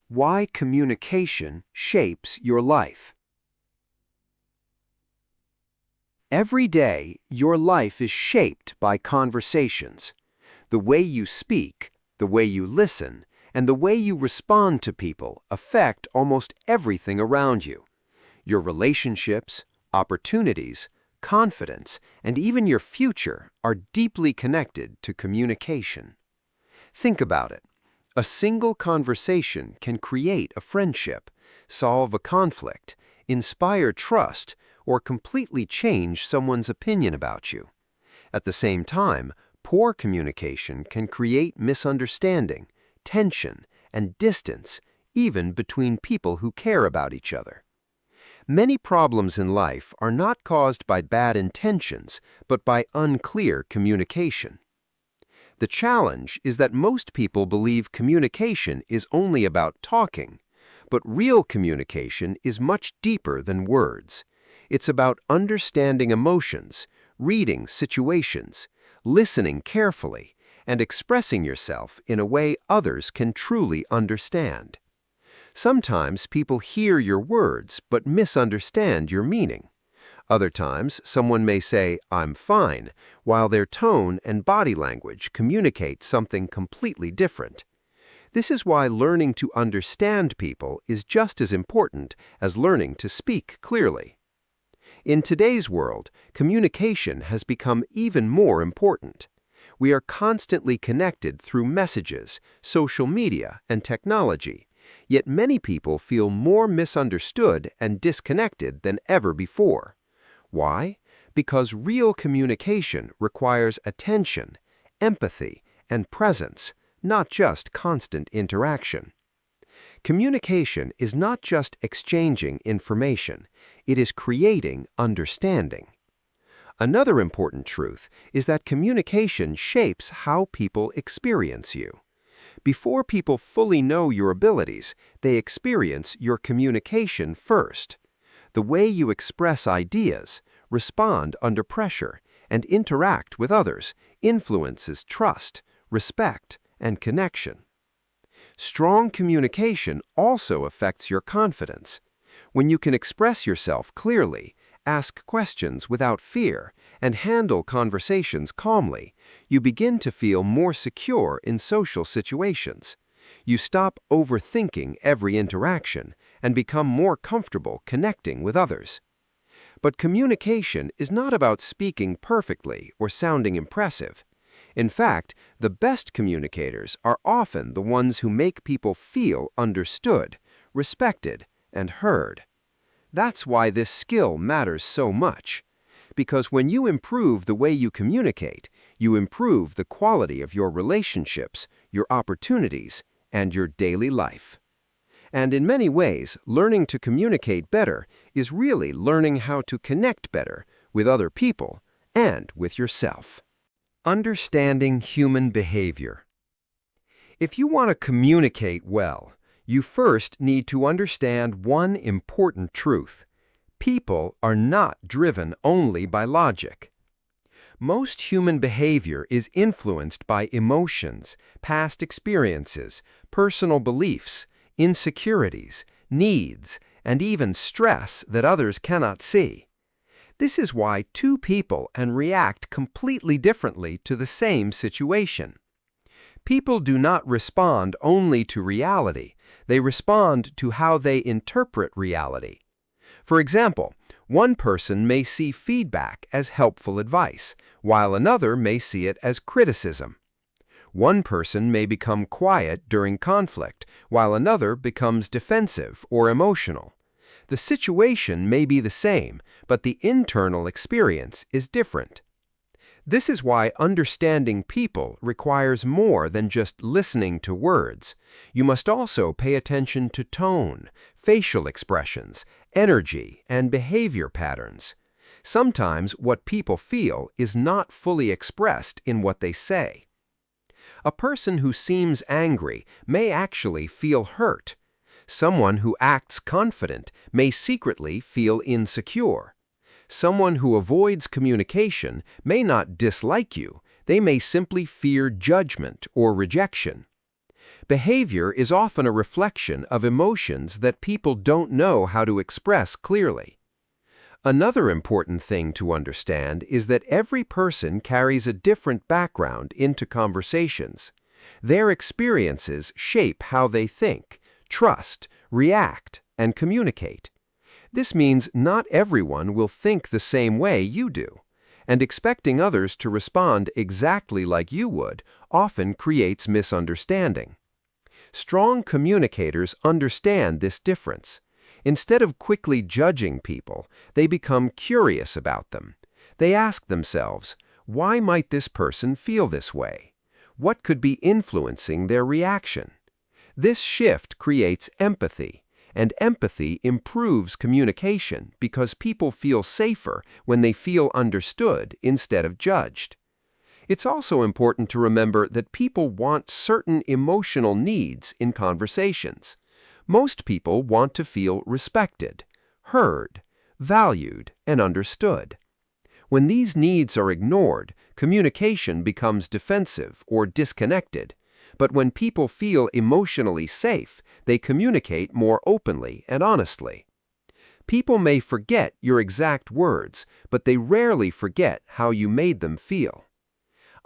Why communication shapes your life. Every day, your life is shaped by conversations. The way you speak, the way you listen, and the way you respond to people affect almost everything around you. Your relationships, opportunities, confidence, and even your future are deeply connected to communication. Think about it. A single conversation can create a friendship, solve a conflict, inspire trust, or completely change someone's opinion about you. At the same time, poor communication can create misunderstanding, tension, and distance, even between people who care about each other. Many problems in life are not caused by bad intentions, but by unclear communication. The challenge is that most people believe communication is only about talking, but real communication is much deeper than words. It's about understanding emotions, reading situations, listening carefully, and expressing yourself in a way others can truly understand. Sometimes people hear your words but misunderstand your meaning. Other times, someone may say, "I'm fine," while their tone and body language communicate something completely different. This is why learning to understand people is just as important as learning to speak clearly. In today's world, communication has become even more important. We are constantly connected through messages, social media, and technology, yet many people feel more misunderstood and disconnected than ever before. Why? Because real communication requires attention, empathy, and presence, not just constant interaction. Communication is not just exchanging information, it is creating understanding. Another important truth is that communication shapes how people experience you. Before people fully know your abilities, they experience your communication first. The way you express ideas, respond under pressure, and interact with others influences trust, respect, and connection. Strong communication also affects your confidence. When you can express yourself clearly, ask questions without fear, and handle conversations calmly, you begin to feel more secure in social situations. You stop overthinking every interaction and become more comfortable connecting with others. But communication is not about speaking perfectly or sounding impressive. In fact, the best communicators are often the ones who make people feel understood, respected, and heard. That's why this skill matters so much. Because when you improve the way you communicate, you improve the quality of your relationships, your opportunities, and your daily life. And in many ways, learning to communicate better is really learning how to connect better with other people and with yourself. Understanding human behavior. If you want to communicate well, you first need to understand one important truth. People are not driven only by logic. Most human behavior is influenced by emotions, past experiences, personal beliefs, insecurities, needs, and even stress that others cannot see. This is why two people can react completely differently to the same situation. People do not respond only to reality, they respond to how they interpret reality. For example, one person may see feedback as helpful advice, while another may see it as criticism. One person may become quiet during conflict, while another becomes defensive or emotional. The situation may be the same, but the internal experience is different. This is why understanding people requires more than just listening to words. You must also pay attention to tone, facial expressions, energy, and behavior patterns. Sometimes what people feel is not fully expressed in what they say. A person who seems angry may actually feel hurt. Someone who acts confident may secretly feel insecure. Someone who avoids communication may not dislike you, they may simply fear judgment or rejection. Behavior is often a reflection of emotions that people don't know how to express clearly. Another important thing to understand is that every person carries a different background into conversations. Their experiences shape how they think, trust, react, and communicate. This means not everyone will think the same way you do, and expecting others to respond exactly like you would often creates misunderstanding. Strong communicators understand this difference. Instead of quickly judging people, they become curious about them. They ask themselves, why might this person feel this way? What could be influencing their reaction? This shift creates empathy, and empathy improves communication because people feel safer when they feel understood instead of judged. It's also important to remember that people want certain emotional needs in conversations. Most people want to feel respected, heard, valued, and understood. When these needs are ignored, communication becomes defensive or disconnected. But when people feel emotionally safe, they communicate more openly and honestly. People may forget your exact words, but they rarely forget how you made them feel.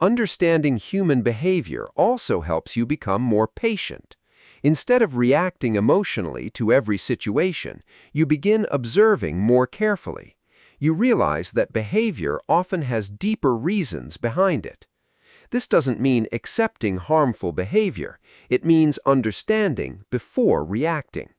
Understanding human behavior also helps you become more patient. Instead of reacting emotionally to every situation, you begin observing more carefully. You realize that behavior often has deeper reasons behind it. This doesn't mean accepting harmful behavior. It means understanding before reacting.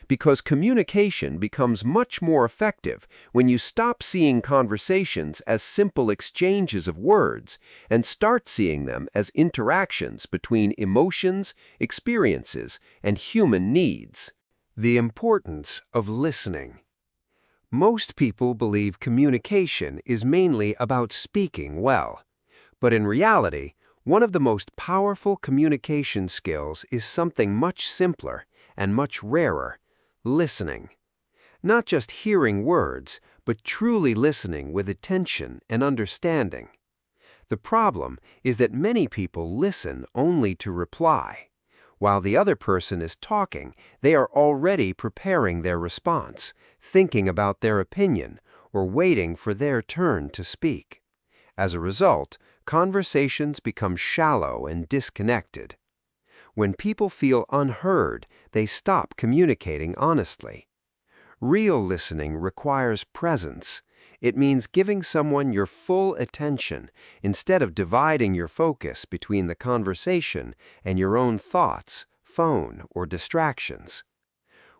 Because communication becomes much more effective when you stop seeing conversations as simple exchanges of words and start seeing them as interactions between emotions, experiences, and human needs. The importance of listening. Most people believe communication is mainly about speaking well. But in reality, one of the most powerful communication skills is something much simpler and much rarer: listening. Not just hearing words, but truly listening with attention and understanding. The problem is that many people listen only to reply. While the other person is talking, they are already preparing their response, thinking about their opinion, or waiting for their turn to speak. As a result, conversations become shallow and disconnected. When people feel unheard, they stop communicating honestly. Real listening requires presence. It means giving someone your full attention instead of dividing your focus between the conversation and your own thoughts, phone, or distractions.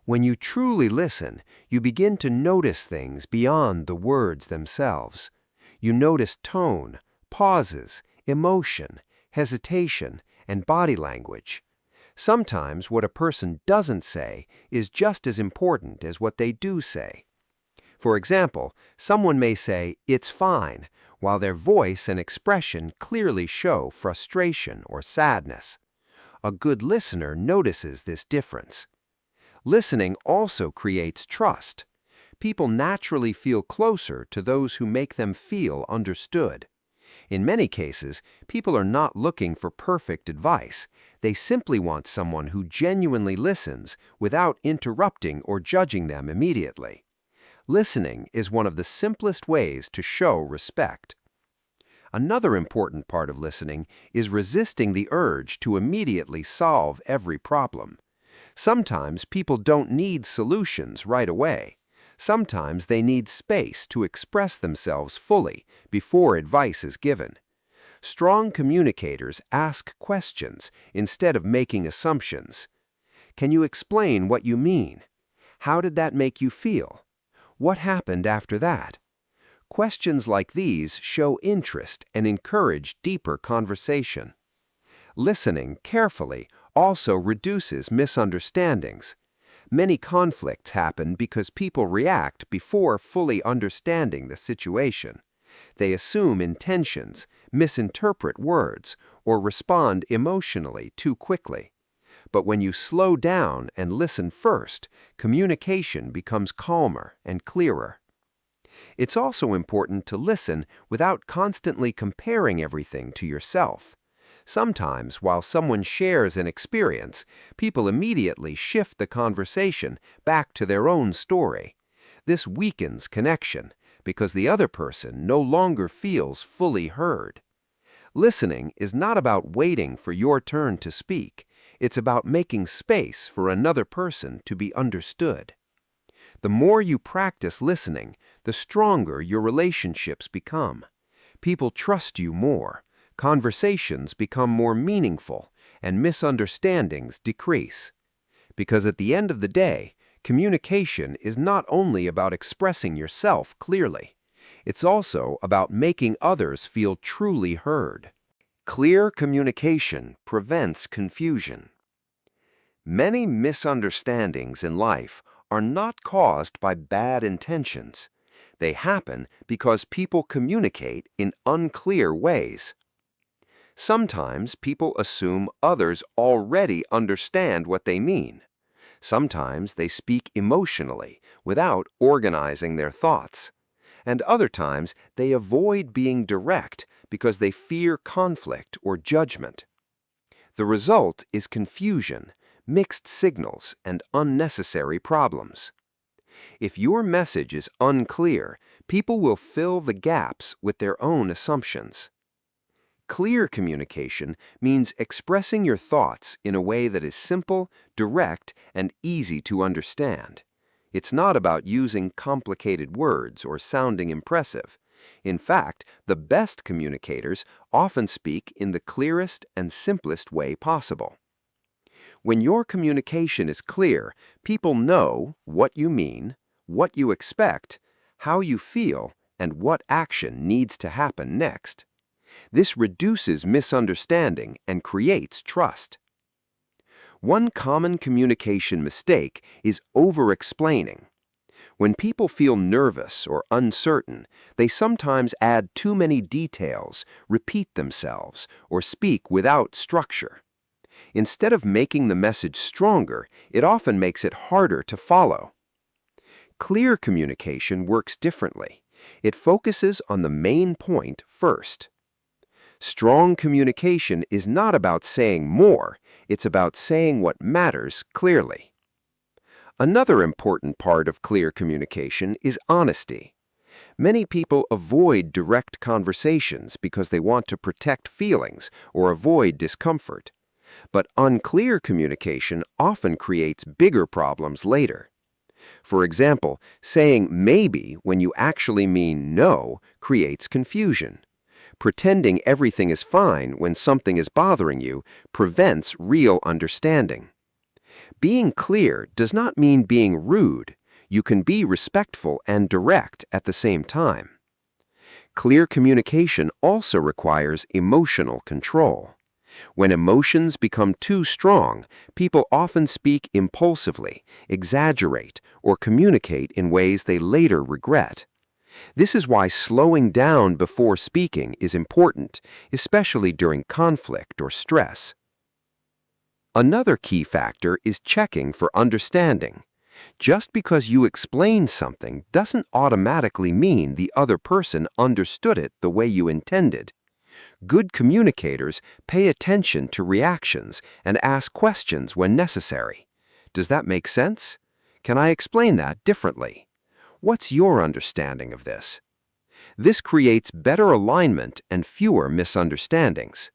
When you truly listen, you begin to notice things beyond the words themselves. You notice tone, pauses, emotion, hesitation, and body language. Sometimes what a person doesn't say is just as important as what they do say. For example, someone may say, "It's fine," while their voice and expression clearly show frustration or sadness. A good listener notices this difference. Listening also creates trust. People naturally feel closer to those who make them feel understood. In many cases, people are not looking for perfect advice. They simply want someone who genuinely listens without interrupting or judging them immediately. Listening is one of the simplest ways to show respect. Another important part of listening is resisting the urge to immediately solve every problem. Sometimes people don't need solutions right away. Sometimes they need space to express themselves fully before advice is given. Strong communicators ask questions instead of making assumptions. Can you explain what you mean? How did that make you feel? What happened after that? Questions like these show interest and encourage deeper conversation. Listening carefully also reduces misunderstandings. Many conflicts happen because people react before fully understanding the situation. They assume intentions, misinterpret words, or respond emotionally too quickly. But when you slow down and listen first, communication becomes calmer and clearer. It's also important to listen without constantly comparing everything to yourself. Sometimes, while someone shares an experience, people immediately shift the conversation back to their own story. This weakens connection because the other person no longer feels fully heard. Listening is not about waiting for your turn to speak. It's about making space for another person to be understood. The more you practice listening, the stronger your relationships become. People trust you more, conversations become more meaningful, and misunderstandings decrease. Because at the end of the day, communication is not only about expressing yourself clearly, it's also about making others feel truly heard. Clear communication prevents confusion. Many misunderstandings in life are not caused by bad intentions. They happen because people communicate in unclear ways. Sometimes people assume others already understand what they mean. Sometimes they speak emotionally without organizing their thoughts. And other times they avoid being direct because they fear conflict or judgment. The result is confusion, mixed signals, and unnecessary problems. If your message is unclear, people will fill the gaps with their own assumptions. Clear communication means expressing your thoughts in a way that is simple, direct, and easy to understand. It's not about using complicated words or sounding impressive. In fact, the best communicators often speak in the clearest and simplest way possible. When your communication is clear, people know what you mean, what you expect, how you feel, and what action needs to happen next. This reduces misunderstanding and creates trust. One common communication mistake is over-explaining. When people feel nervous or uncertain, they sometimes add too many details, repeat themselves, or speak without structure. Instead of making the message stronger, it often makes it harder to follow. Clear communication works differently. It focuses on the main point first. Strong communication is not about saying more, it's about saying what matters clearly. Another important part of clear communication is honesty. Many people avoid direct conversations because they want to protect feelings or avoid discomfort. But unclear communication often creates bigger problems later. For example, saying maybe when you actually mean no creates confusion. Pretending everything is fine when something is bothering you prevents real understanding. Being clear does not mean being rude. You can be respectful and direct at the same time. Clear communication also requires emotional control. When emotions become too strong, people often speak impulsively, exaggerate, or communicate in ways they later regret. This is why slowing down before speaking is important, especially during conflict or stress. Another key factor is checking for understanding. Just because you explain something doesn't automatically mean the other person understood it the way you intended. Good communicators pay attention to reactions and ask questions when necessary. Does that make sense? Can I explain that differently? What's your understanding of this? This creates better alignment and fewer misunderstandings.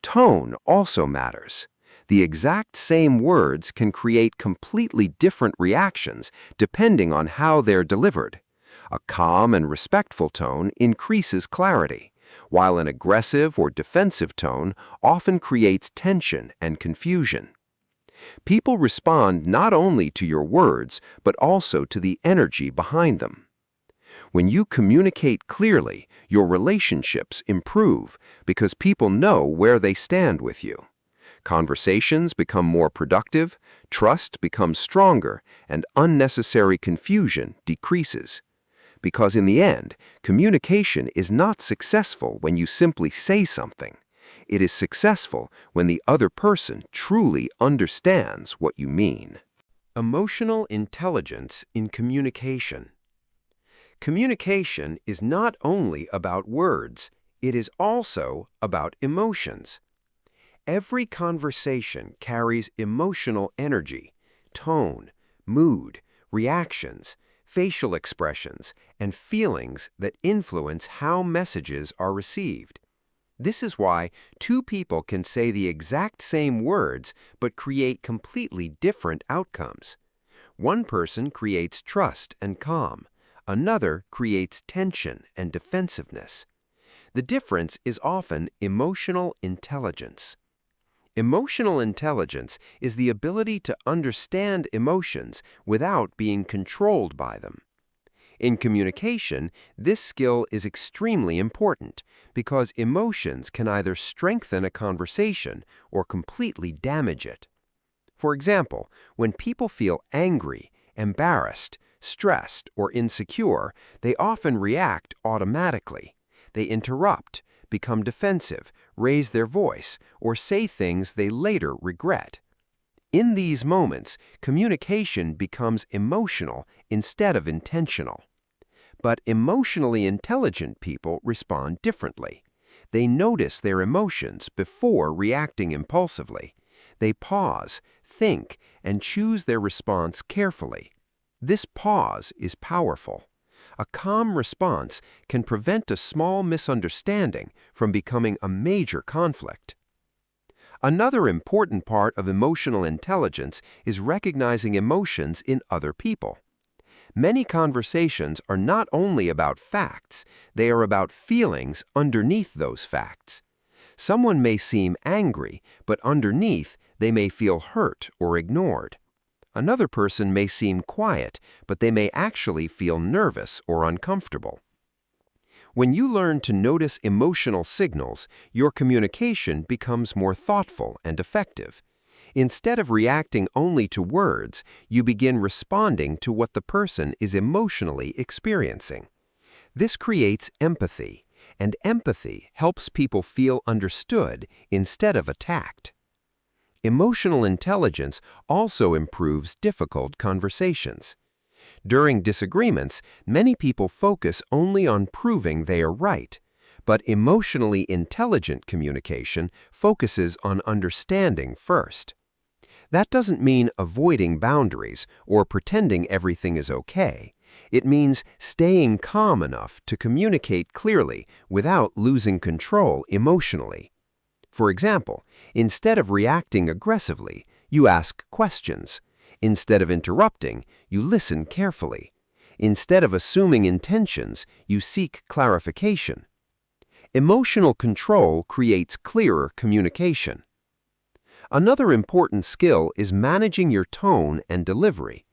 Tone also matters. The exact same words can create completely different reactions depending on how they're delivered. A calm and respectful tone increases clarity, while an aggressive or defensive tone often creates tension and confusion. People respond not only to your words, but also to the energy behind them. When you communicate clearly, your relationships improve because people know where they stand with you. Conversations become more productive, trust becomes stronger, and unnecessary confusion decreases. Because in the end, communication is not successful when you simply say something. It is successful when the other person truly understands what you mean. Emotional intelligence in communication. Communication is not only about words, It is also about emotions. Every conversation carries emotional energy, tone, mood, reactions, facial expressions, and feelings that influence how messages are received. This is why two people can say the exact same words but create completely different outcomes. One person creates trust and calm. Another creates tension and defensiveness. The difference is often emotional intelligence. Emotional intelligence is the ability to understand emotions without being controlled by them. In communication, this skill is extremely important because emotions can either strengthen a conversation or completely damage it. For example, when people feel angry, embarrassed, stressed, or insecure, they often react automatically. They interrupt, become defensive, raise their voice, or say things they later regret. In these moments, communication becomes emotional instead of intentional. But emotionally intelligent people respond differently. They notice their emotions before reacting impulsively. They pause, think, and choose their response carefully. This pause is powerful. A calm response can prevent a small misunderstanding from becoming a major conflict. Another important part of emotional intelligence is recognizing emotions in other people. Many conversations are not only about facts, they are about feelings underneath those facts. Someone may seem angry, but underneath they may feel hurt or ignored. Another person may seem quiet, but they may actually feel nervous or uncomfortable. When you learn to notice emotional signals, your communication becomes more thoughtful and effective. Instead of reacting only to words, you begin responding to what the person is emotionally experiencing. This creates empathy, and empathy helps people feel understood instead of attacked. Emotional intelligence also improves difficult conversations. During disagreements, many people focus only on proving they are right, but emotionally intelligent communication focuses on understanding first. That doesn't mean avoiding boundaries or pretending everything is okay. It means staying calm enough to communicate clearly without losing control emotionally. For example, instead of reacting aggressively, you ask questions. Instead of interrupting, you listen carefully. Instead of assuming intentions, you seek clarification. Emotional control creates clearer communication. Another important skill is managing your tone and delivery.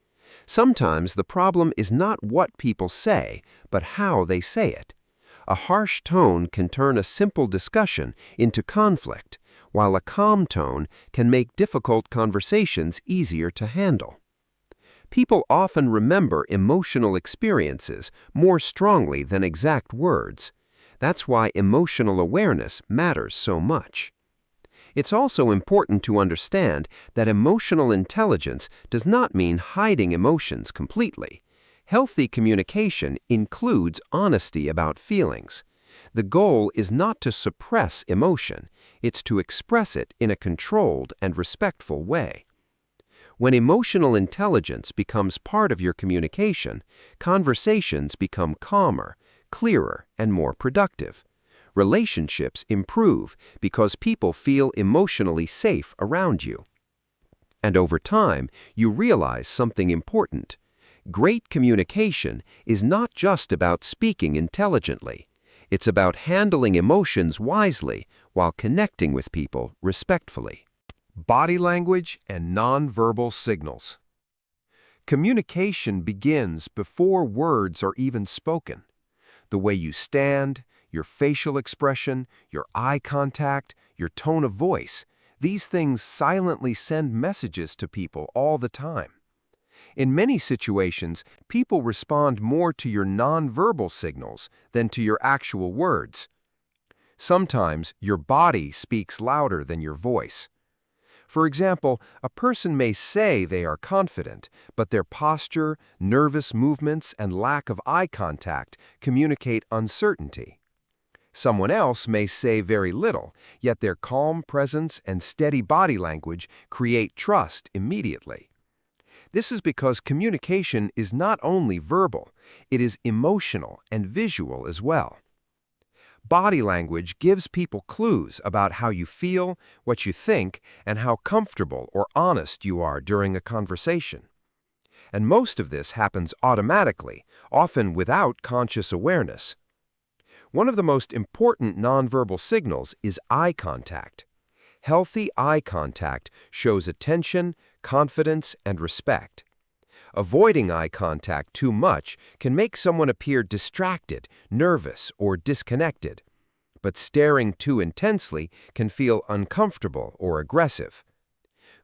Sometimes the problem is not what people say, but how they say it. A harsh tone can turn a simple discussion into conflict, while a calm tone can make difficult conversations easier to handle. People often remember emotional experiences more strongly than exact words. That's why emotional awareness matters so much. It's also important to understand that emotional intelligence does not mean hiding emotions completely. Healthy communication includes honesty about feelings. The goal is not to suppress emotion, it's to express it in a controlled and respectful way. When emotional intelligence becomes part of your communication, conversations become calmer, clearer, and more productive. Relationships improve because people feel emotionally safe around you. And over time, you realize something important. Great communication is not just about speaking intelligently. It's about handling emotions wisely while connecting with people respectfully. Body language and nonverbal signals. Communication begins before words are even spoken. The way you stand, your facial expression, your eye contact, your tone of voice, these things silently send messages to people all the time. In many situations, people respond more to your nonverbal signals than to your actual words. Sometimes your body speaks louder than your voice. For example, a person may say they are confident, but their posture, nervous movements, and lack of eye contact communicate uncertainty. Someone else may say very little, yet their calm presence and steady body language create trust immediately. This is because communication is not only verbal, it is emotional and visual as well. Body language gives people clues about how you feel, what you think, and how comfortable or honest you are during a conversation. And most of this happens automatically, often without conscious awareness. One of the most important nonverbal signals is eye contact. Healthy eye contact shows attention, confidence, and respect. Avoiding eye contact too much can make someone appear distracted, nervous, or disconnected. But staring too intensely can feel uncomfortable or aggressive.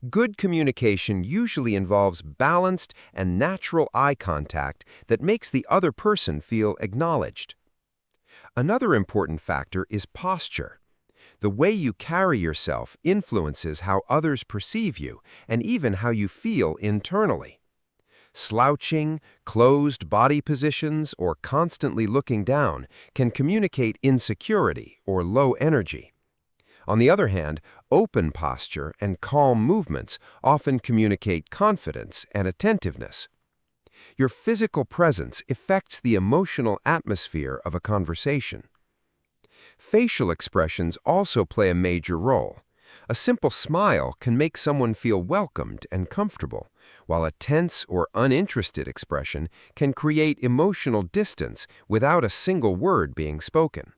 Good communication usually involves balanced and natural eye contact that makes the other person feel acknowledged. Another important factor is posture. The way you carry yourself influences how others perceive you and even how you feel internally. Slouching, closed body positions, or constantly looking down can communicate insecurity or low energy. On the other hand, open posture and calm movements often communicate confidence and attentiveness. Your physical presence affects the emotional atmosphere of a conversation. Facial expressions also play a major role. A simple smile can make someone feel welcomed and comfortable, while a tense or uninterested expression can create emotional distance without a single word being spoken.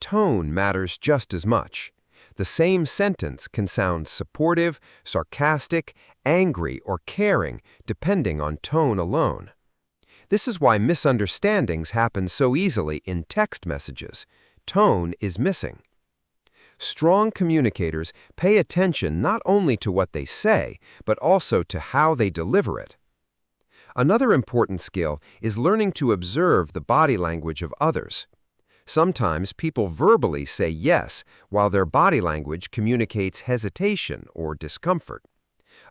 Tone matters just as much. The same sentence can sound supportive, sarcastic, angry, or caring, depending on tone alone. This is why misunderstandings happen so easily in text messages. Tone is missing. Strong communicators pay attention not only to what they say, but also to how they deliver it. Another important skill is learning to observe the body language of others. Sometimes people verbally say yes, while their body language communicates hesitation or discomfort.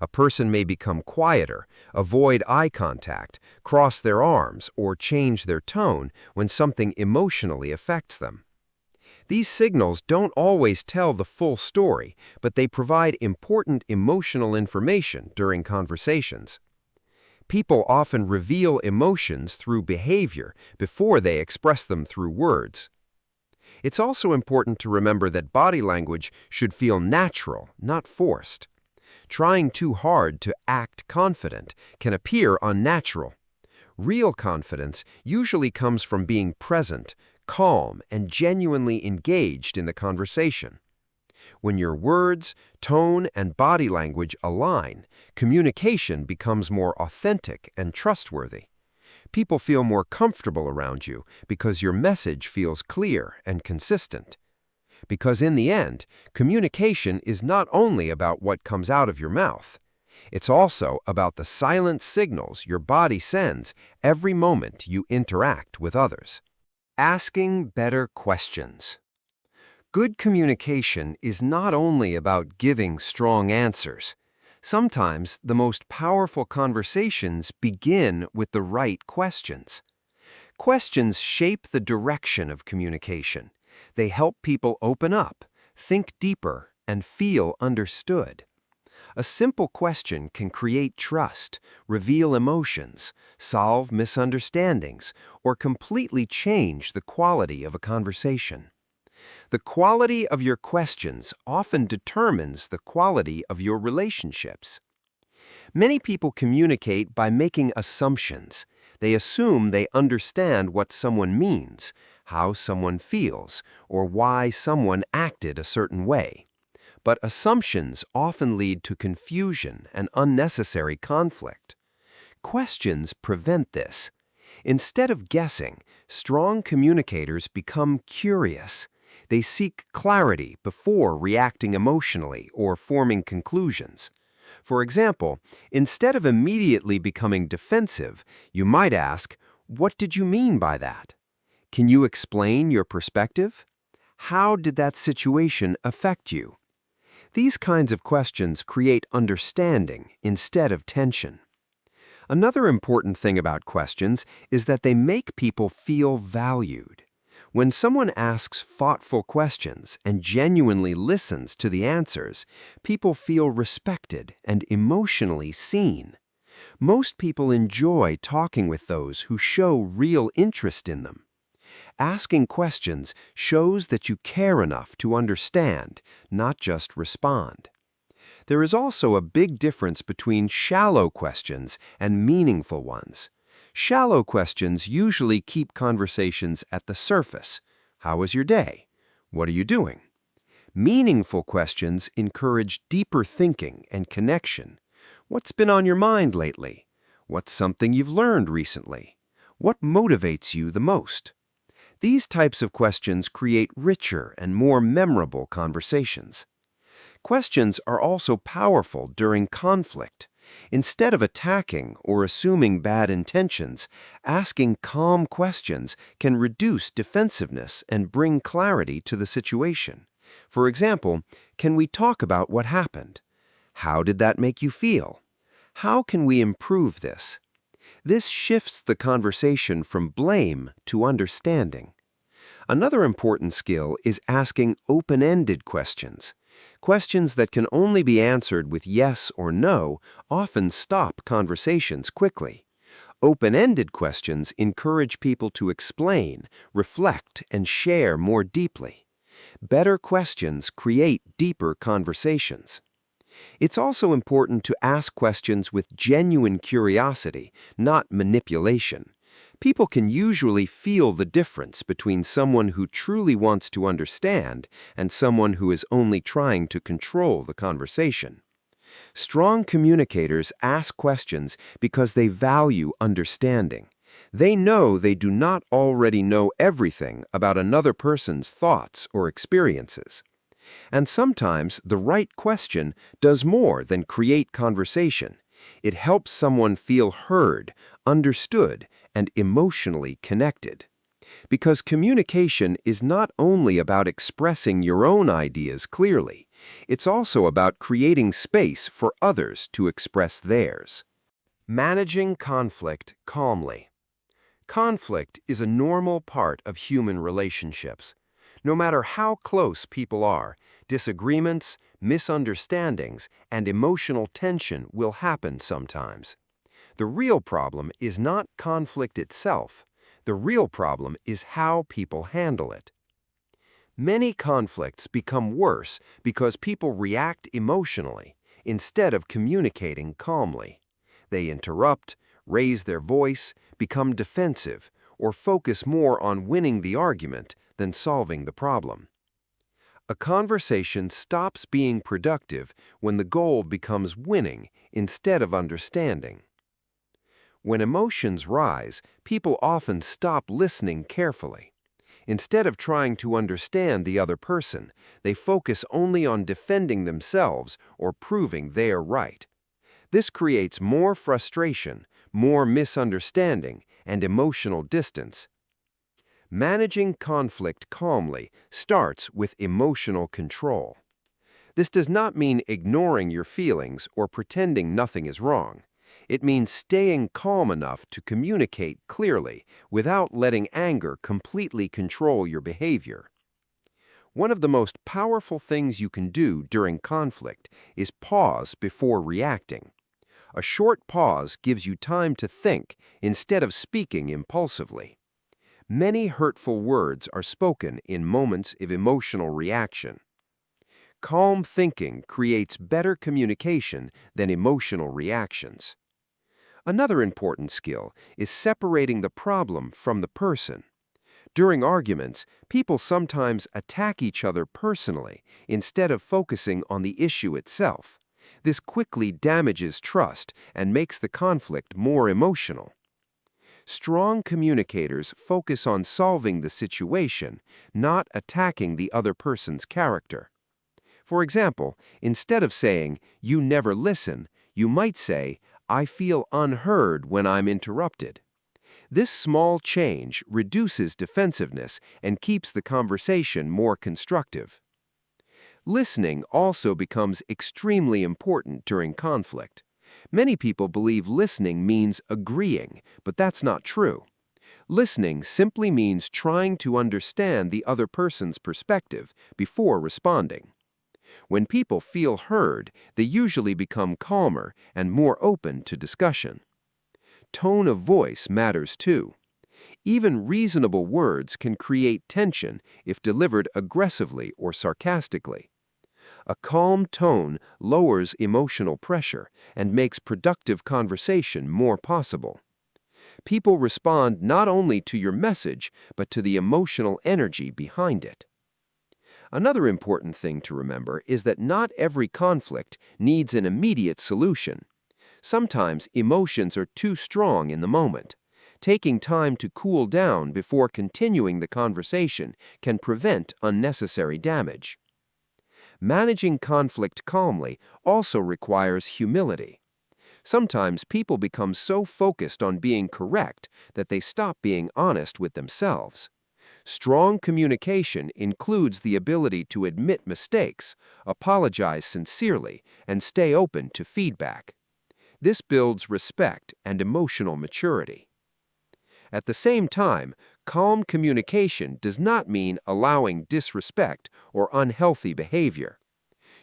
A person may become quieter, avoid eye contact, cross their arms, or change their tone when something emotionally affects them. These signals don't always tell the full story, but they provide important emotional information during conversations. People often reveal emotions through behavior before they express them through words. It's also important to remember that body language should feel natural, not forced. Trying too hard to act confident can appear unnatural. Real confidence usually comes from being present, calm, and genuinely engaged in the conversation. When your words, tone, and body language align, communication becomes more authentic and trustworthy. People feel more comfortable around you because your message feels clear and consistent. Because in the end, communication is not only about what comes out of your mouth. It's also about the silent signals your body sends every moment you interact with others. Asking better questions. Good communication is not only about giving strong answers. Sometimes the most powerful conversations begin with the right questions. Questions shape the direction of communication. They help people open up, think deeper, and feel understood. A simple question can create trust, reveal emotions, solve misunderstandings, or completely change the quality of a conversation. The quality of your questions often determines the quality of your relationships. Many people communicate by making assumptions. They assume they understand what someone means, how someone feels, or why someone acted a certain way. But assumptions often lead to confusion and unnecessary conflict. Questions prevent this. Instead of guessing, strong communicators become curious. They seek clarity before reacting emotionally or forming conclusions. For example, instead of immediately becoming defensive, you might ask, "What did you mean by that? Can you explain your perspective? How did that situation affect you?" These kinds of questions create understanding instead of tension. Another important thing about questions is that they make people feel valued. When someone asks thoughtful questions and genuinely listens to the answers, people feel respected and emotionally seen. Most people enjoy talking with those who show real interest in them. Asking questions shows that you care enough to understand, not just respond. There is also a big difference between shallow questions and meaningful ones. Shallow questions usually keep conversations at the surface. How was your day? What are you doing? Meaningful questions encourage deeper thinking and connection. What's been on your mind lately? What's something you've learned recently? What motivates you the most? These types of questions create richer and more memorable conversations. Questions are also powerful during conflict. Instead of attacking or assuming bad intentions, asking calm questions can reduce defensiveness and bring clarity to the situation. For example, can we talk about what happened? How did that make you feel? How can we improve this? This shifts the conversation from blame to understanding. Another important skill is asking open-ended questions. Questions that can only be answered with yes or no often stop conversations quickly. Open-ended questions encourage people to explain, reflect, and share more deeply. Better questions create deeper conversations. It's also important to ask questions with genuine curiosity, not manipulation. People can usually feel the difference between someone who truly wants to understand and someone who is only trying to control the conversation. Strong communicators ask questions because they value understanding. They know they do not already know everything about another person's thoughts or experiences. And sometimes the right question does more than create conversation. It helps someone feel heard, understood, and emotionally connected. Because communication is not only about expressing your own ideas clearly, it's also about creating space for others to express theirs. Managing conflict calmly. Conflict is a normal part of human relationships. No matter how close people are, disagreements, misunderstandings, and emotional tension will happen sometimes. The real problem is not conflict itself. The real problem is how people handle it. Many conflicts become worse because people react emotionally instead of communicating calmly. They interrupt, raise their voice, become defensive, or focus more on winning the argument than solving the problem. A conversation stops being productive when the goal becomes winning instead of understanding. When emotions rise, people often stop listening carefully. Instead of trying to understand the other person, they focus only on defending themselves or proving they are right. This creates more frustration, more misunderstanding, and emotional distance. Managing conflict calmly starts with emotional control. This does not mean ignoring your feelings or pretending nothing is wrong. It means staying calm enough to communicate clearly without letting anger completely control your behavior. One of the most powerful things you can do during conflict is pause before reacting. A short pause gives you time to think instead of speaking impulsively. Many hurtful words are spoken in moments of emotional reaction. Calm thinking creates better communication than emotional reactions. Another important skill is separating the problem from the person. During arguments, people sometimes attack each other personally instead of focusing on the issue itself. This quickly damages trust and makes the conflict more emotional. Strong communicators focus on solving the situation, not attacking the other person's character. For example, instead of saying, "You never listen," you might say, "I feel unheard when I'm interrupted." This small change reduces defensiveness and keeps the conversation more constructive. Listening also becomes extremely important during conflict. Many people believe listening means agreeing, but that's not true. Listening simply means trying to understand the other person's perspective before responding. When people feel heard, they usually become calmer and more open to discussion. Tone of voice matters too. Even reasonable words can create tension if delivered aggressively or sarcastically. A calm tone lowers emotional pressure and makes productive conversation more possible. People respond not only to your message, but to the emotional energy behind it. Another important thing to remember is that not every conflict needs an immediate solution. Sometimes emotions are too strong in the moment. Taking time to cool down before continuing the conversation can prevent unnecessary damage. Managing conflict calmly also requires humility. Sometimes people become so focused on being correct that they stop being honest with themselves. Strong communication includes the ability to admit mistakes, apologize sincerely, and stay open to feedback. This builds respect and emotional maturity. At the same time, calm communication does not mean allowing disrespect or unhealthy behavior.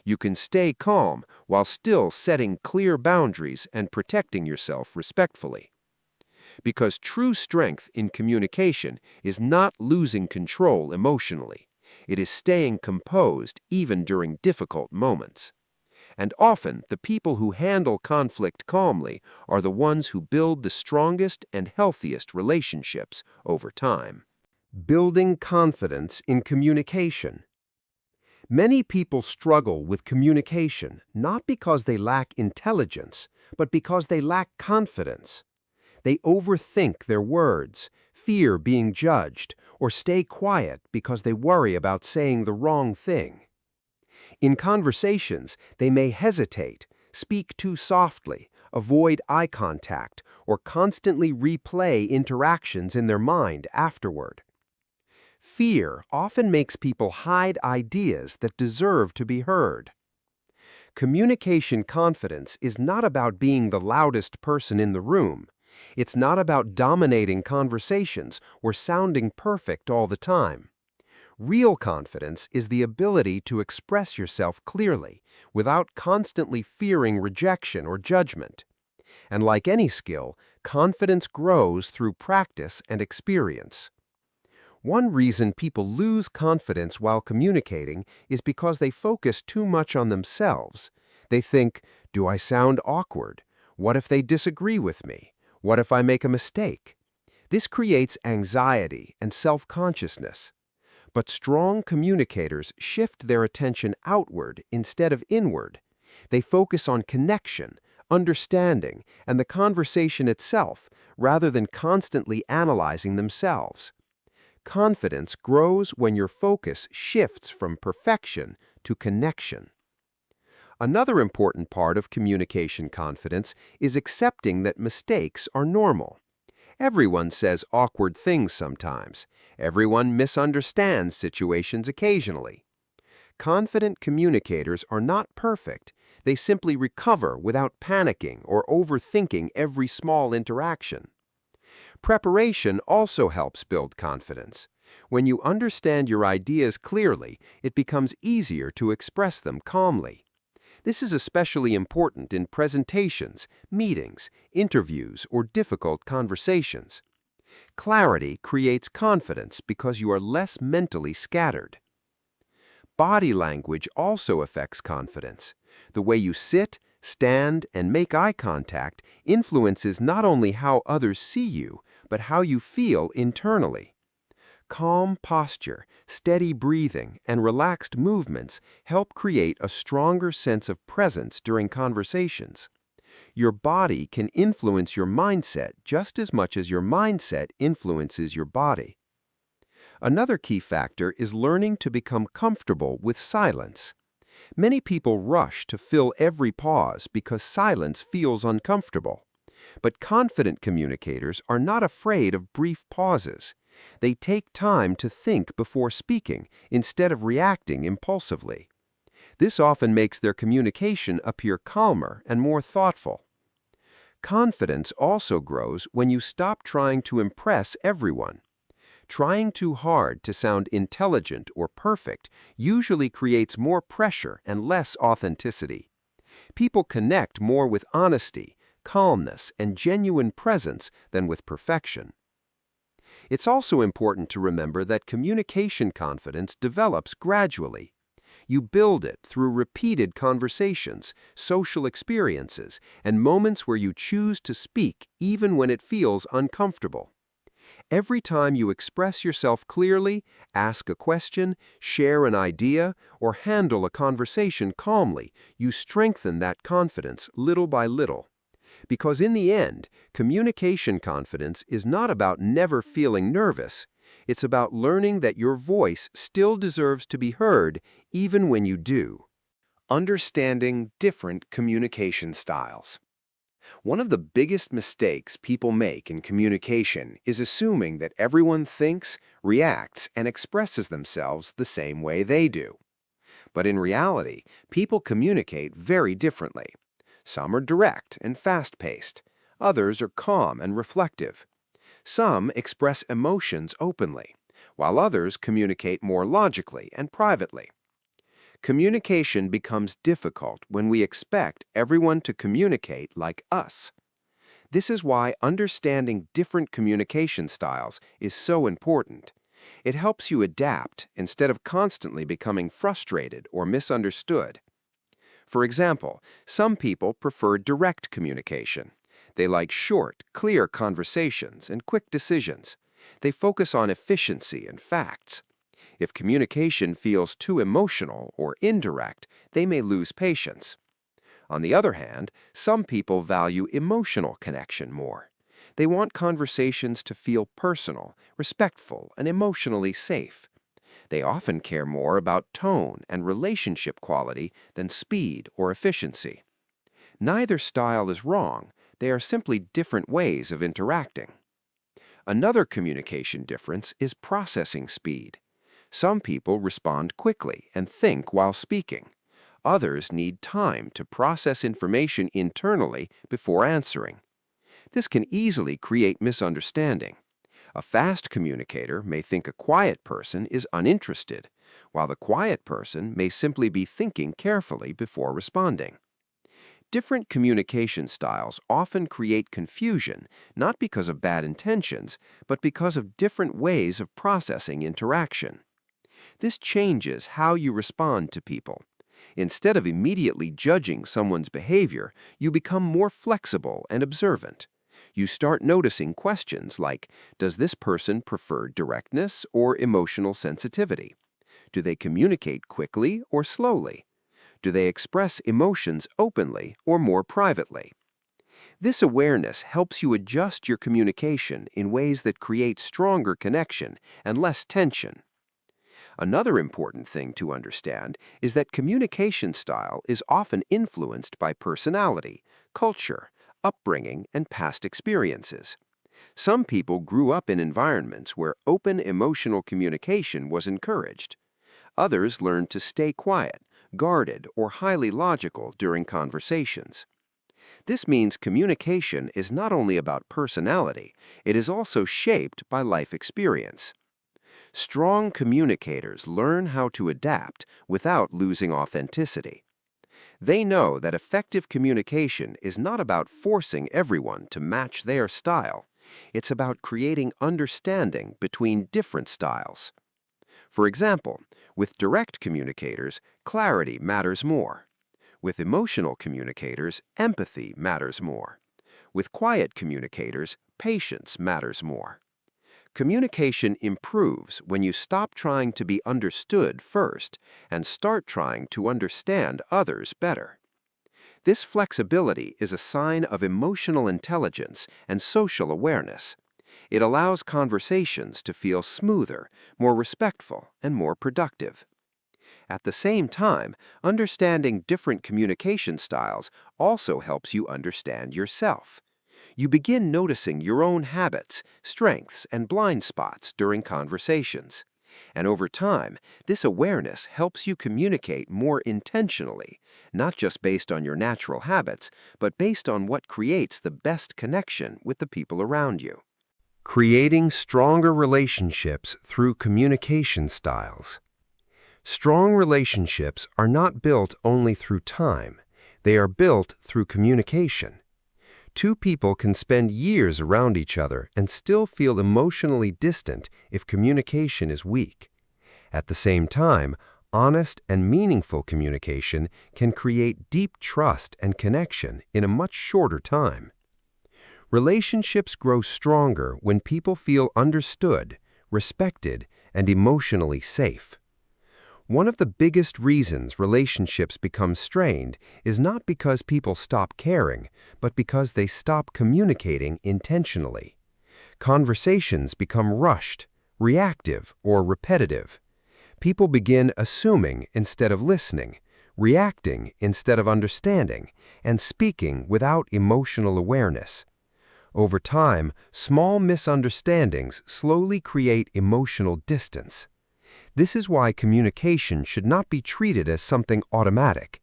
You can stay calm while still setting clear boundaries and protecting yourself respectfully. Because true strength in communication is not losing control emotionally. It is staying composed even during difficult moments. And often, the people who handle conflict calmly are the ones who build the strongest and healthiest relationships over time. Building confidence in communication. Many people struggle with communication not because they lack intelligence, but because they lack confidence. They overthink their words, fear being judged, or stay quiet because they worry about saying the wrong thing. In conversations, they may hesitate, speak too softly, avoid eye contact, or constantly replay interactions in their mind afterward. Fear often makes people hide ideas that deserve to be heard. Communication confidence is not about being the loudest person in the room. It's not about dominating conversations or sounding perfect all the time. Real confidence is the ability to express yourself clearly without constantly fearing rejection or judgment. And like any skill, confidence grows through practice and experience. One reason people lose confidence while communicating is because they focus too much on themselves. They think, do I sound awkward? What if they disagree with me? What if I make a mistake? This creates anxiety and self-consciousness. But strong communicators shift their attention outward instead of inward. They focus on connection, understanding, and the conversation itself, rather than constantly analyzing themselves. Confidence grows when your focus shifts from perfection to connection. Another important part of communication confidence is accepting that mistakes are normal. Everyone says awkward things sometimes. Everyone misunderstands situations occasionally. Confident communicators are not perfect. They simply recover without panicking or overthinking every small interaction. Preparation also helps build confidence. When you understand your ideas clearly, it becomes easier to express them calmly. This is especially important in presentations, meetings, interviews, or difficult conversations. Clarity creates confidence because you are less mentally scattered. Body language also affects confidence. The way you sit, stand, and make eye contact influences not only how others see you, but how you feel internally. Calm posture, steady breathing, and relaxed movements help create a stronger sense of presence during conversations. Your body can influence your mindset just as much as your mindset influences your body. Another key factor is learning to become comfortable with silence. Many people rush to fill every pause because silence feels uncomfortable. But confident communicators are not afraid of brief pauses. They take time to think before speaking instead of reacting impulsively. This often makes their communication appear calmer and more thoughtful. Confidence also grows when you stop trying to impress everyone. Trying too hard to sound intelligent or perfect usually creates more pressure and less authenticity. People connect more with honesty, calmness, and genuine presence than with perfection. It's also important to remember that communication confidence develops gradually. You build it through repeated conversations, social experiences, and moments where you choose to speak even when it feels uncomfortable. Every time you express yourself clearly, ask a question, share an idea, or handle a conversation calmly, you strengthen that confidence little by little. Because in the end, communication confidence is not about never feeling nervous. It's about learning that your voice still deserves to be heard even when you do. Understanding different communication styles. One of the biggest mistakes people make in communication is assuming that everyone thinks, reacts, and expresses themselves the same way they do. But in reality, people communicate very differently. Some are direct and fast-paced. Others are calm and reflective. Some express emotions openly, while others communicate more logically and privately. Communication becomes difficult when we expect everyone to communicate like us. This is why understanding different communication styles is so important. It helps you adapt instead of constantly becoming frustrated or misunderstood. For example, some people prefer direct communication. They like short, clear conversations and quick decisions. They focus on efficiency and facts. If communication feels too emotional or indirect, they may lose patience. On the other hand, some people value emotional connection more. They want conversations to feel personal, respectful, and emotionally safe. They often care more about tone and relationship quality than speed or efficiency. Neither style is wrong. They are simply different ways of interacting. Another communication difference is processing speed. Some people respond quickly and think while speaking. Others need time to process information internally before answering. This can easily create misunderstanding. A fast communicator may think a quiet person is uninterested, while the quiet person may simply be thinking carefully before responding. Different communication styles often create confusion, not because of bad intentions, but because of different ways of processing interaction. This changes how you respond to people. Instead of immediately judging someone's behavior, you become more flexible and observant. You start noticing questions like, does this person prefer directness or emotional sensitivity? Do they communicate quickly or slowly? Do they express emotions openly or more privately? This awareness helps you adjust your communication in ways that create stronger connection and less tension. Another important thing to understand is that communication style is often influenced by personality, culture, upbringing, and past experiences. Some people grew up in environments where open emotional communication was encouraged. Others learned to stay quiet, guarded, or highly logical during conversations. This means communication is not only about personality, it is also shaped by life experience. Strong communicators learn how to adapt without losing authenticity. They know that effective communication is not about forcing everyone to match their style. It's about creating understanding between different styles. For example, with direct communicators, clarity matters more. With emotional communicators, empathy matters more. With quiet communicators, patience matters more. Communication improves when you stop trying to be understood first and start trying to understand others better. This flexibility is a sign of emotional intelligence and social awareness. It allows conversations to feel smoother, more respectful, and more productive. At the same time, understanding different communication styles also helps you understand yourself. You begin noticing your own habits, strengths, and blind spots during conversations. And over time, this awareness helps you communicate more intentionally, not just based on your natural habits, but based on what creates the best connection with the people around you. Creating stronger relationships through communication styles. Strong relationships are not built only through time, they are built through communication. Two people can spend years around each other and still feel emotionally distant if communication is weak. At the same time, honest and meaningful communication can create deep trust and connection in a much shorter time. Relationships grow stronger when people feel understood, respected, and emotionally safe. One of the biggest reasons relationships become strained is not because people stop caring, but because they stop communicating intentionally. Conversations become rushed, reactive, or repetitive. People begin assuming instead of listening, reacting instead of understanding, and speaking without emotional awareness. Over time, small misunderstandings slowly create emotional distance. This is why communication should not be treated as something automatic.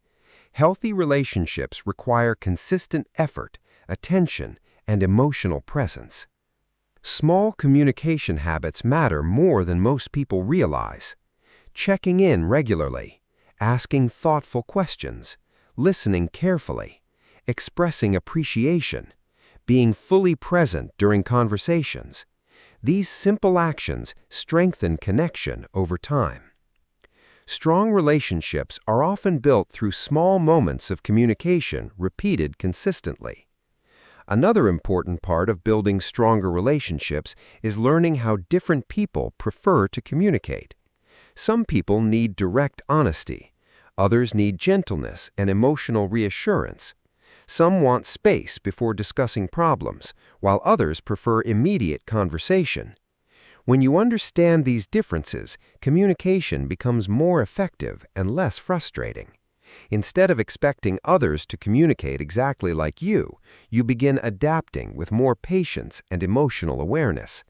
Healthy relationships require consistent effort, attention, and emotional presence. Small communication habits matter more than most people realize. Checking in regularly, asking thoughtful questions, listening carefully, expressing appreciation, being fully present during conversations. These simple actions strengthen connection over time. Strong relationships are often built through small moments of communication repeated consistently. Another important part of building stronger relationships is learning how different people prefer to communicate. Some people need direct honesty. Others need gentleness and emotional reassurance. Some want space before discussing problems, while others prefer immediate conversation. When you understand these differences, communication becomes more effective and less frustrating. Instead of expecting others to communicate exactly like you begin adapting with more patience and emotional awareness.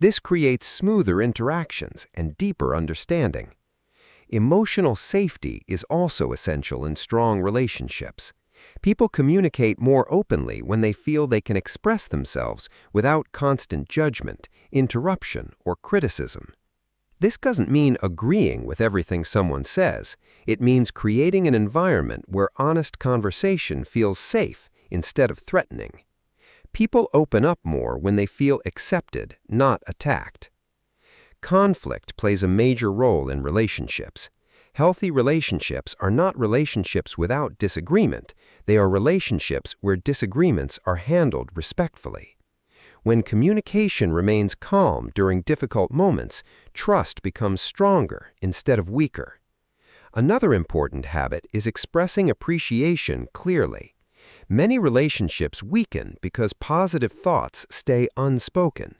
This creates smoother interactions and deeper understanding. Emotional safety is also essential in strong relationships. People communicate more openly when they feel they can express themselves without constant judgment, interruption, or criticism. This doesn't mean agreeing with everything someone says. It means creating an environment where honest conversation feels safe instead of threatening. People open up more when they feel accepted, not attacked. Conflict plays a major role in relationships. Healthy relationships are not relationships without disagreement. They are relationships where disagreements are handled respectfully. When communication remains calm during difficult moments, trust becomes stronger instead of weaker. Another important habit is expressing appreciation clearly. Many relationships weaken because positive thoughts stay unspoken.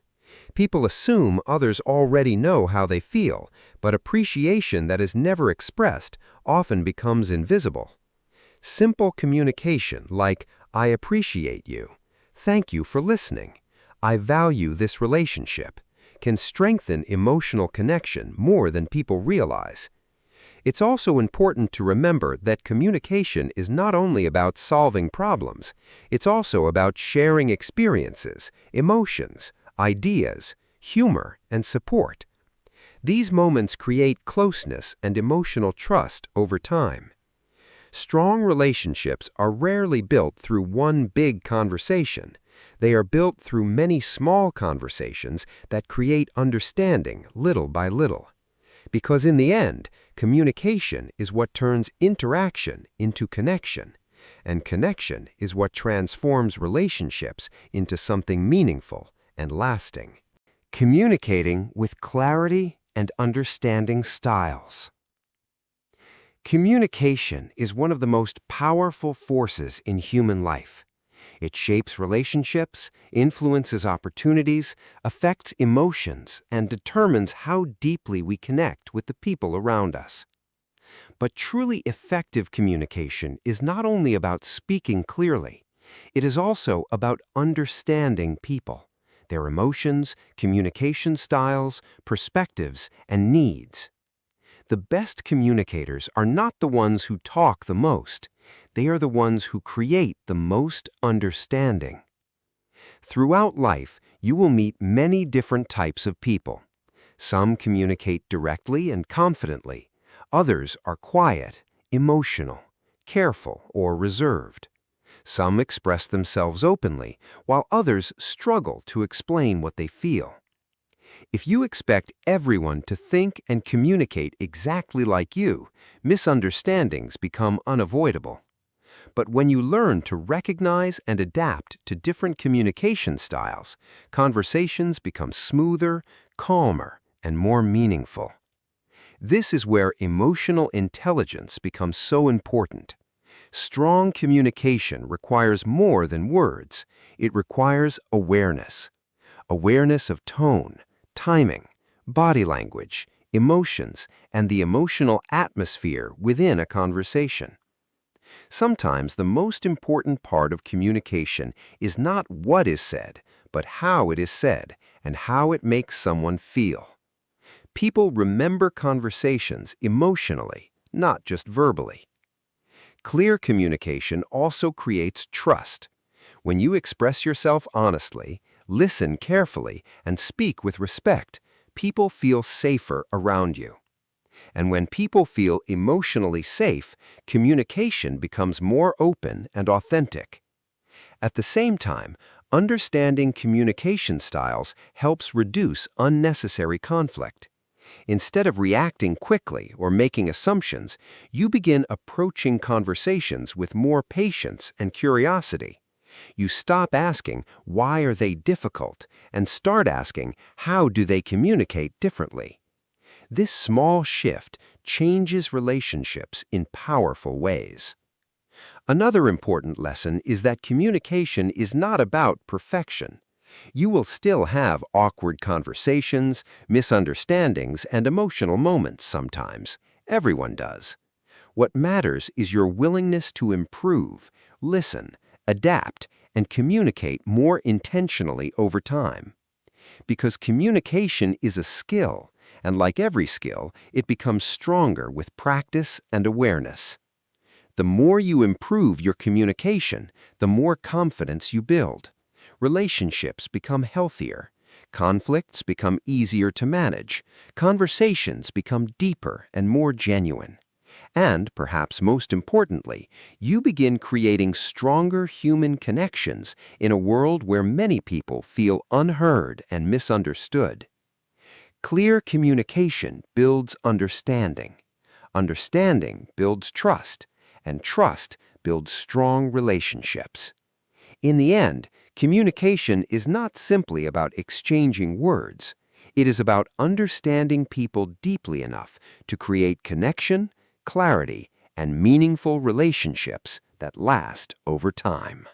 People assume others already know how they feel, but appreciation that is never expressed often becomes invisible. Simple communication like, "I appreciate you," "Thank you for listening," "I value this relationship," can strengthen emotional connection more than people realize. It's also important to remember that communication is not only about solving problems, it's also about sharing experiences, emotions, ideas, humor, and support. These moments create closeness and emotional trust over time. Strong relationships are rarely built through one big conversation. They are built through many small conversations that create understanding little by little. Because in the end, communication is what turns interaction into connection, and connection is what transforms relationships into something meaningful and lasting. Communicating with clarity and understanding styles. Communication is one of the most powerful forces in human life. It shapes relationships, influences opportunities, affects emotions, and determines how deeply we connect with the people around us. But truly effective communication is not only about speaking clearly, it is also about understanding people, their emotions, communication styles, perspectives, and needs. The best communicators are not the ones who talk the most. They are the ones who create the most understanding. Throughout life, you will meet many different types of people. Some communicate directly and confidently. Others are quiet, emotional, careful, or reserved. Some express themselves openly, while others struggle to explain what they feel. If you expect everyone to think and communicate exactly like you, misunderstandings become unavoidable. But when you learn to recognize and adapt to different communication styles, conversations become smoother, calmer, and more meaningful. This is where emotional intelligence becomes so important. Strong communication requires more than words. It requires awareness. Awareness of tone, timing, body language, emotions, and the emotional atmosphere within a conversation. Sometimes the most important part of communication is not what is said, but how it is said and how it makes someone feel. People remember conversations emotionally, not just verbally. Clear communication also creates trust. When you express yourself honestly, listen carefully, and speak with respect, people feel safer around you. And when people feel emotionally safe, communication becomes more open and authentic. At the same time, understanding communication styles helps reduce unnecessary conflict. Instead of reacting quickly or making assumptions, you begin approaching conversations with more patience and curiosity. You stop asking, why are they difficult, and start asking, how do they communicate differently? This small shift changes relationships in powerful ways. Another important lesson is that communication is not about perfection. You will still have awkward conversations, misunderstandings, and emotional moments sometimes. Everyone does. What matters is your willingness to improve, listen, adapt, and communicate more intentionally over time. Because communication is a skill, and like every skill, it becomes stronger with practice and awareness. The more you improve your communication, the more confidence you build. Relationships become healthier. Conflicts become easier to manage. Conversations become deeper and more genuine. And, perhaps most importantly, you begin creating stronger human connections in a world where many people feel unheard and misunderstood. Clear communication builds understanding. Understanding builds trust, and trust builds strong relationships. In the end, communication is not simply about exchanging words. It is about understanding people deeply enough to create connection, clarity, and meaningful relationships that last over time.